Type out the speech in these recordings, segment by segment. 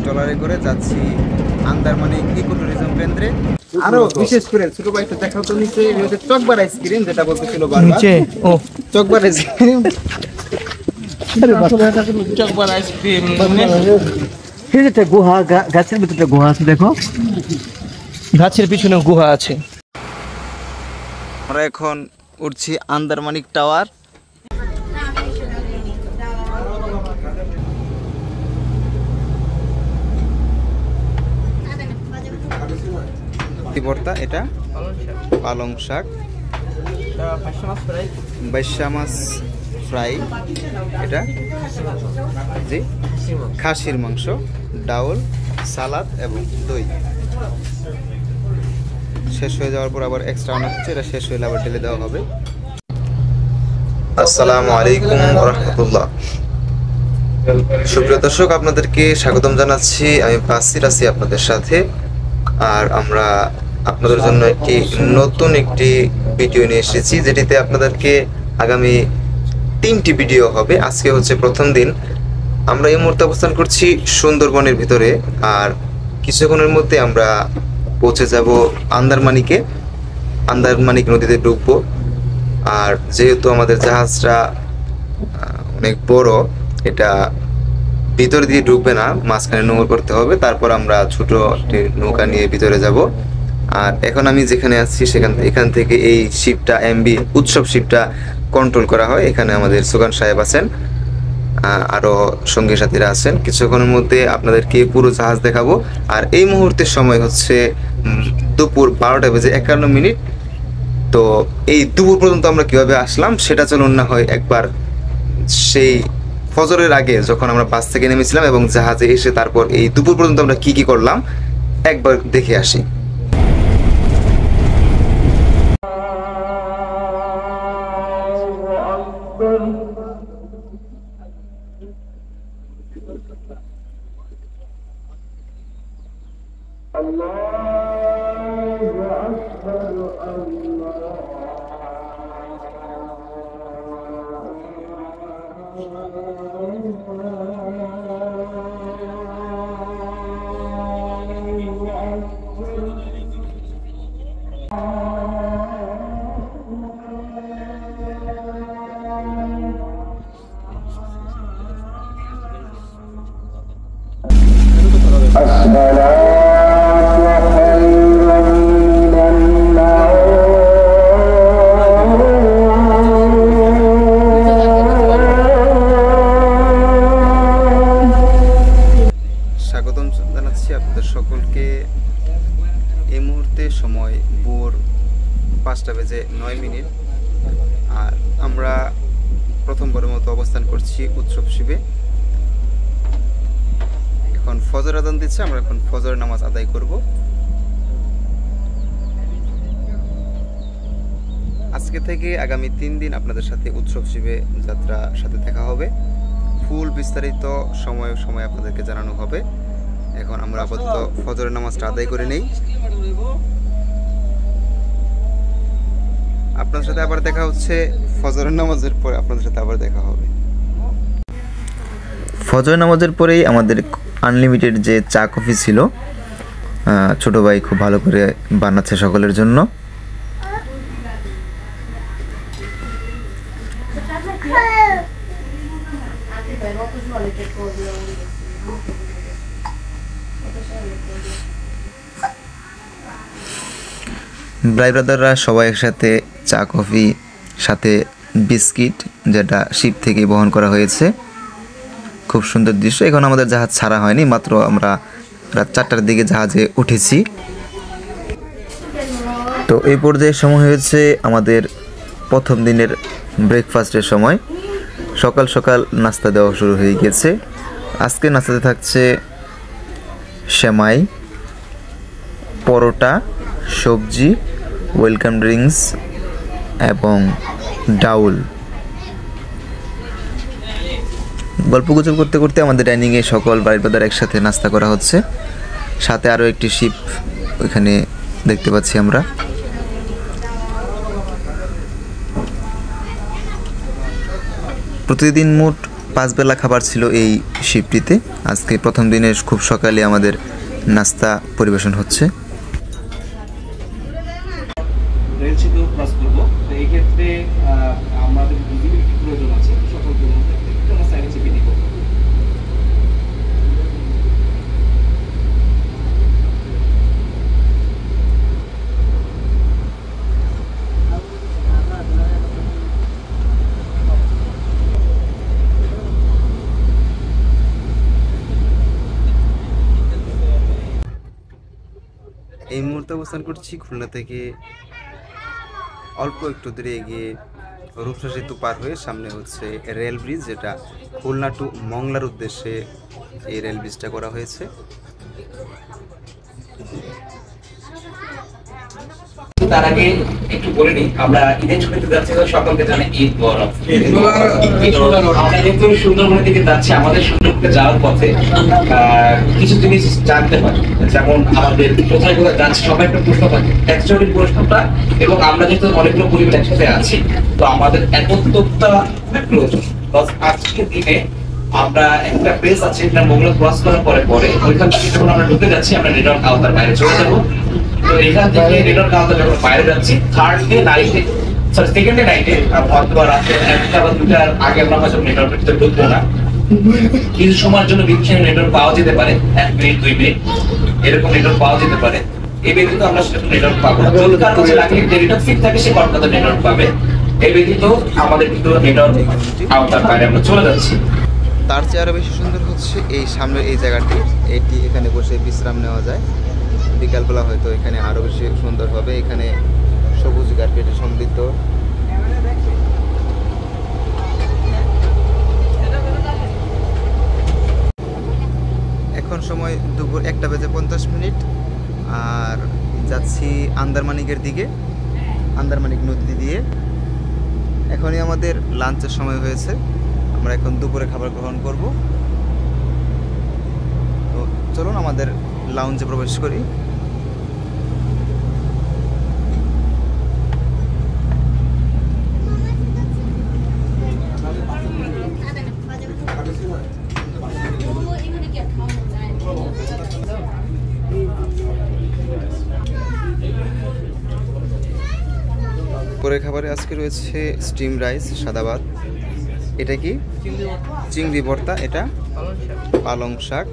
ট্রলারে করে যাচ্ছি আন্দারমানিক ইকো ট্যুরিজম কেন্দ্রে। আরো বিশেষ করে ছোট ভাইটা দেখাও তো নিচে চকবার আইসক্রিম যেটা বলতেছিল নিচে ও চকবার আইসক্রিম চকবার আইসক্রিম এই যে গুহা গাছের ভিতরে গুহা আছে দেখো গাছের পিছনে গুহা আছে। আমরা এখন উঠছি আন্দারমানিক টাওয়ার। ভর্তা এটা পালং শাক, বাইশা মাছ ফ্রাই, এটা জি খাসির মাংস, ডাউল, সালাদ এবং দই। শেষ হয়ে যাওয়ার পর আবার এক্সট্রা আনা হচ্ছে, এটা শেষ হলে আবার ঢেলে দেওয়া হবে। আসসালামু আলাইকুম ওয়া রাহমাতুল্লাহ। সুপ্রিয় দর্শক, আপনাদেরকে স্বাগতম জানাচ্ছি। আমি বাসির আছি আপনাদের সাথে। আর আমরা আপনাদের জন্য নতুন একটি ভিডিও নিয়ে এসেছি, যেটিতে আপনাদেরকে আগামী 3টি ভিডিও হবে। আজকে হচ্ছে প্রথম দিন। আমরা এই মুহূর্তে অবস্থান করছি সুন্দরবনের ভিতরে, আর কিছুক্ষণের মধ্যে আমরা পৌঁছে যাব আন্দারমানিকে। আন্দারমানিক নদীতে ঢুকবো। আর যেহেতু আমাদের জাহাজটা অনেক বড়, এটা ভিতর দিয়ে ঢুকবে না, মাঝখানে নোঙর করতে হবে, তারপর আমরা ছোট একটি নৌকা নিয়ে ভিতরে যাব। আর এখন আমি যেখানে আছি এখান থেকে এই শিপটা এমবি উৎসব শিপটা কন্ট্রোল করা হয়। এখানে আমাদের সুগান সাহেব আছেন, আরো সঙ্গী সাথীরা আছেন। কিছুক্ষণের মধ্যে আপনাদেরকে পুরো জাহাজ দেখাবো। আর এই মুহূর্তের সময় হচ্ছে দুপুর 12:51। তো এই দুপুর পর্যন্ত আমরা কিভাবে আসলাম সেটা চলুন না হয় একবার সেই ফজরের আগে যখন আমরা বাস থেকে নেমেছিলাম এবং জাহাজে এসে তারপর এই দুপুর পর্যন্ত আমরা কি কি করলাম একবার দেখে আসি। স্বাগতম জানাচ্ছি আপনাদের সকলকে। এই মুহূর্তে সময় ভোর 5:09। আর আমরা প্রথমবারের মতো অবস্থান করছি উৎসব শিবে। এখন ফজর আজান দিচ্ছে, আমরা এখন ফজর নামাজ আদায় করব। আজকে থেকে আগামী 3 দিন আপনাদের সাথে উৎসব শিবে যাত্রা সাথে দেখা হবে। ফুল বিস্তারিত সময় আপনাদেরকে জানানো হবে। এখন আমরা আপাতত ফজরের নামাজটা আদায় করে নেই। আপনাদের সাথে আবার দেখা হচ্ছে ফজরের নামাজের পরে। আপনাদের সাথে আবার দেখা হবে। ফজর নামাজের পরেই আমাদের আনলিমিটেড যে চা কফি ছিল, ছোট ভাই খুব ভালো করে বানাচ্ছে সকলের জন্য। ভাই ব্রাদাররা সবাই একসাথে চা কফি, সাথে বিস্কিট, যেটা শিপ থেকে বহন করা হয়েছে। খুব সুন্দর দৃশ্য। এখন আমাদের জাহাজ ছাড়া হয়নি, মাত্র আমরা রাত 4টার দিকে জাহাজে উঠেছি। তো এই পর্যায়ে সময় হয়েছে আমাদের প্রথম দিনের ব্রেকফাস্টের সময়। সকাল সকাল নাস্তা দেওয়া শুরু হয়ে গেছে। আজকে নাস্তাতে থাকছে সেমাই, পরোটা, সবজি, ওয়েলকাম ড্রিঙ্কস এবং ডাউল। গল্পগুজব করতে করতে আমাদের ডাইনিংয়ে সকল বাড়ির বাদার একসাথে নাস্তা করা হচ্ছে। সাথে আরও একটি শিপ ওইখানে দেখতে পাচ্ছি আমরা। প্রতিদিন মোট 5 বেলা খাবার ছিল এই শিফটটিতে। আজকে প্রথম দিনে খুব সকালে আমাদের নাস্তা পরিবেশন হচ্ছে। রেল সেতু ক্রস করব, তো এই ক্ষেত্রে আমাদের ভিজিবিলিটি প্রয়োজন আছে সকল ক্ষেত্রে আমরা সাইডে চেপে দিব। এই মুহূর্তে অবস্থান করছি খুলনা থেকে অল্প একটু দূরে এগিয়ে রূপসা সেতু পার হয়ে সামনে হচ্ছে রেল ব্রিজ, যেটা খুলনা টু মংলার উদ্দেশ্যে এই রেল ব্রিজটা করা হয়েছে। তার আগে একটু বলে নিই, আমরা ঈদের ছুটিতে যাচ্ছি, সকলকে জানাই ঈদ মোবারক। আমরা যেহেতু সুন্দরবনের দিকে যাচ্ছি, আমাদের সুন্দরবনে যাওয়ার পথে কিছু জিনিস জানতে হয়, যেমন আমাদের কোথায় কোথায় যাচ্ছি সবাই একটা প্রশ্ন থাকে, অ্যাকচুয়ালি প্রশ্নটা, এবং আমরা যেহেতু অনেকগুলো পরিবার একসাথে আছি, তো আমাদের একত্রতা প্রয়োজন। আজকের দিনে আমরা একটা প্লেস আছে, এটা মোগলা ক্রস করার পরে ওইখান থেকে যখন আমরা ঢুকে যাচ্ছি, আমরা নেটওয়ার্ক আওতার বাইরে চলে যাবো। তো এখান থেকে নেটওয়ার্ক আওতার যখন বাইরে যাচ্ছি, সেকেন্ড ডে নাইটে হয়তো রাতে 1টা বা 2টার আগে আমরা হয়তো নেটওয়ার্কের ভিতরে ঢুকবো না, কিছু সময়ের জন্য বিচ্ছিন্ন নেটওয়ার্ক পাওয়া যেতে পারে, 1 মিনিট 2 মিনিট এরকম নেটওয়ার্ক পাওয়া যেতে পারে। এই ব্যতীত আমরা সেরকম নেটওয়ার্ক পাবো না। যদি কার কাছে লাগে যে নেটওয়ার্ক ফিট থাকে, সে কলকাতা নেটওয়ার্ক পাবে। এই ব্যতীত আমাদের কিন্তু নেটওয়ার্ক আওতার বাইরে আমরা চলে যাচ্ছি। তার চেয়ে আরও বেশি সুন্দর হচ্ছে এই সামনের এই জায়গাটি, এটি এখানে বসে বিশ্রাম নেওয়া যায়। বিকালবেলা হয়তো এখানে আরও বেশি সুন্দর হবে। এখানে সবুজ কার্পেটে সমৃদ্ধ। এখন সময় দুপুর 1:50 আর যাচ্ছি আন্দারমানিকের দিকে, আন্দারমানিক নদী দিয়ে। এখনই আমাদের লাঞ্চের সময় হয়েছে, আমরা এখন দুপুরে খাবার গ্রহণ করব। তো চলুন আমাদের লাউঞ্জে প্রবেশ করি। পরের খাবারে আজকে রয়েছে স্টিম রাইস, সাদা ভাত। এটা কি? চিংড়ি ভর্তা। এটা পালং শাক,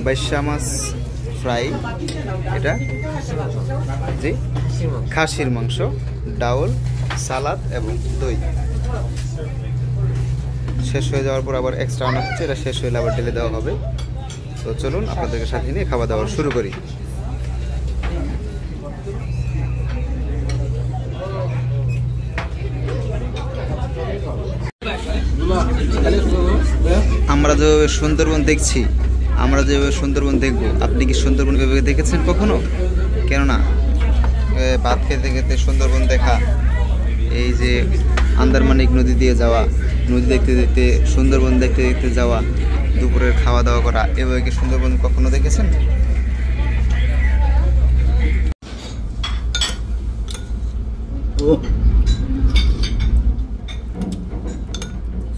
বাইশা মাছ ফ্রাই। এটা জি খাসির মাংস, ডাউল, সালাদ এবং দই। শেষ হয়ে যাওয়ার পর আবার এক্সট্রা আনা হচ্ছে, এটা শেষ হলে আবার ঢেলে দেওয়া হবে। তো চলুন আপনাদেরকে সাথে নিয়ে খাওয়া দাওয়া শুরু করি। আমরা যেভাবে সুন্দরবন দেখছি, আমরা যেভাবে সুন্দরবন দেখব, আপনি কি সুন্দরবন ভেবে দেখেছেন কখনো? কেননা ভাত খেতে খেতে সুন্দরবন দেখা, এই যে আন্দারমানিক নদী দিয়ে যাওয়া, নদী দেখতে দেখতে সুন্দরবন দেখতে দেখতে যাওয়া, দুপুরের খাওয়া দাওয়া করা, এভাবে কি সুন্দরবন কখনো দেখেছেন?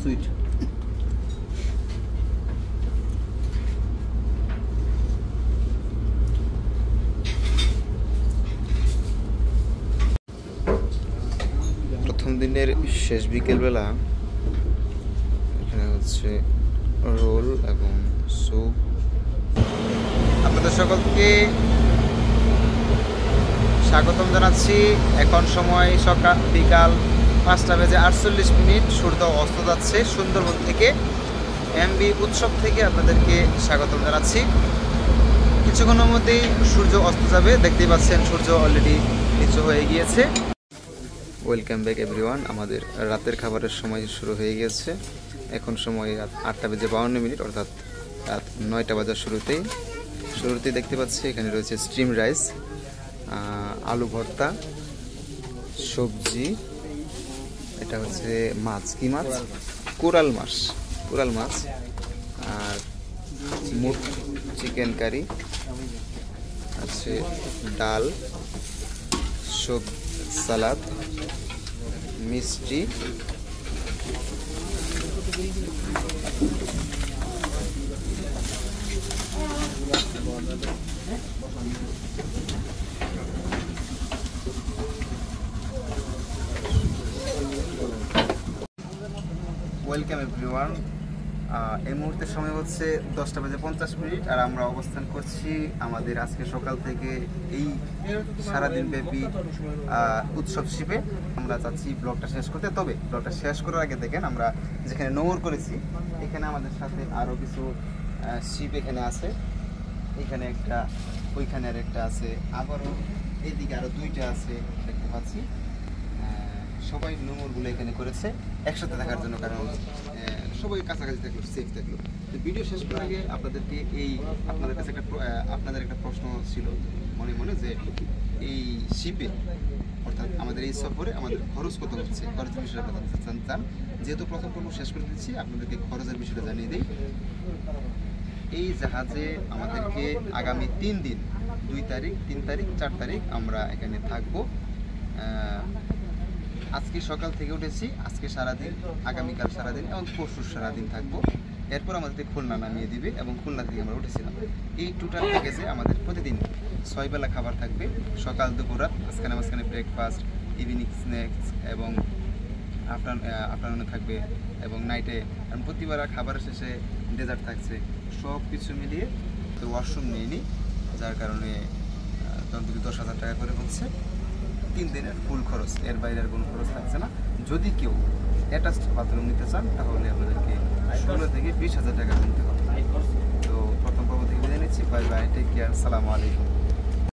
সুইট। প্রথম দিনের শেষ বিকেলবেলা এখানে হচ্ছে রোল এবং স্যুপ। আপনাদের সকলকে স্বাগতম জানাচ্ছি। এখন সময় বিকাল 5:48। সূর্য অস্ত যাচ্ছে। সুন্দরবন থেকে এমবি উৎসব থেকে আপনাদেরকে স্বাগতম জানাচ্ছি। কিছুক্ষণের মধ্যেই সূর্য অস্ত যাবে, দেখতেই পাচ্ছেন সূর্য অলরেডি নিচু হয়ে গিয়েছে। Welcome back everyone. আমাদের রাতের খাবারের সময় শুরু হয়ে গেছে। এখন সময় রাত 8:52, অর্থাৎ রাত 9টা বাজার শুরুতেই দেখতে পাচ্ছি এখানে রয়েছে স্টিম রাইস, আলু ভর্তা, সবজি। এটা হচ্ছে মাছ, কি মাছ? কোরাল মাছ। আর মুগ চিকেন কারি আছে, ডাল, সালাদ, মিষ্টি, ওয়েলকাম এভরিওয়ান। এই মুহূর্তে সময় হচ্ছে 10:50 আর আমরা অবস্থান করছি আমাদের আজকে সকাল থেকে এই সারাদিন ব্যাপী উৎসব শিপে। আমরা চাচ্ছি ব্লগটা শেষ করতে, তবে ব্লগটা শেষ করার আগে দেখেন আমরা যেখানে নোঙর করেছি এখানে আমাদের সাথে আরও কিছু শিপ এখানে আছে। এখানে একটা, ওইখানে আর একটা আছে, আবারও এদিকে আরও 2টা আছে দেখতে পাচ্ছি। সবাই নোংরগুলো এখানে করেছে একসাথে থাকার জন্য, কারণ সবাই কাছাকাছি থাকলো, সেফ থাকলো। তো ভিডিও শেষ করার আগে আপনাদেরকে আপনাদের কাছে আপনাদের একটা প্রশ্ন ছিল মনে মনে, যে এই শিপে অর্থাৎ আমাদের এই সফরে আমাদের খরচ কত হচ্ছে, খরচের বিষয়টা আপনাদের জানতাম। যেহেতু প্রথম পর্ব শেষ করে দিচ্ছি, আপনাদেরকে খরচের বিষয়টা জানিয়ে দিই। এই জাহাজে আমাদেরকে আগামী 3 দিন 2 তারিখ, 3 তারিখ, 4 তারিখ আমরা এখানে থাকবো। আজকে সকাল থেকে উঠেছি, আজকে সারাদিন, আগামীকাল সারাদিন এবং পরশু সারাদিন থাকবো। এরপর আমাদেরকে খুলনা নামিয়ে দিবে এবং খুলনা থেকে আমরা উঠেছিলাম। এই টোটাল প্যাকেজে আমাদের প্রতিদিন 6 বেলা খাবার থাকবে, সকাল, দুপুর, রাত, মাঝখানে ব্রেকফাস্ট, ইভিনিং স্ন্যাক্স এবং আফটারনুনে থাকবে এবং নাইটে প্রতিবার খাবারের শেষে ডেজার্ট থাকছে। সব কিছু মিলিয়ে তো ওয়াশরুম নিয়ে নিই, যার কারণে তখন 10,000 টাকা করে হচ্ছে 3 দিনের ফুল খরচ। এর বাইরে আর কোনো খরচ থাকছে না। যদি কেউ অ্যাটাচড বাথরুম নিতে চান তাহলে আপনাদেরকে 16 থেকে 20,000 টাকা দিতে হবে। তো প্রথম পর্ব থেকে বিদায় নিচ্ছি। বাই বাই, টেক কেয়ার, সালামু আলাইকুম।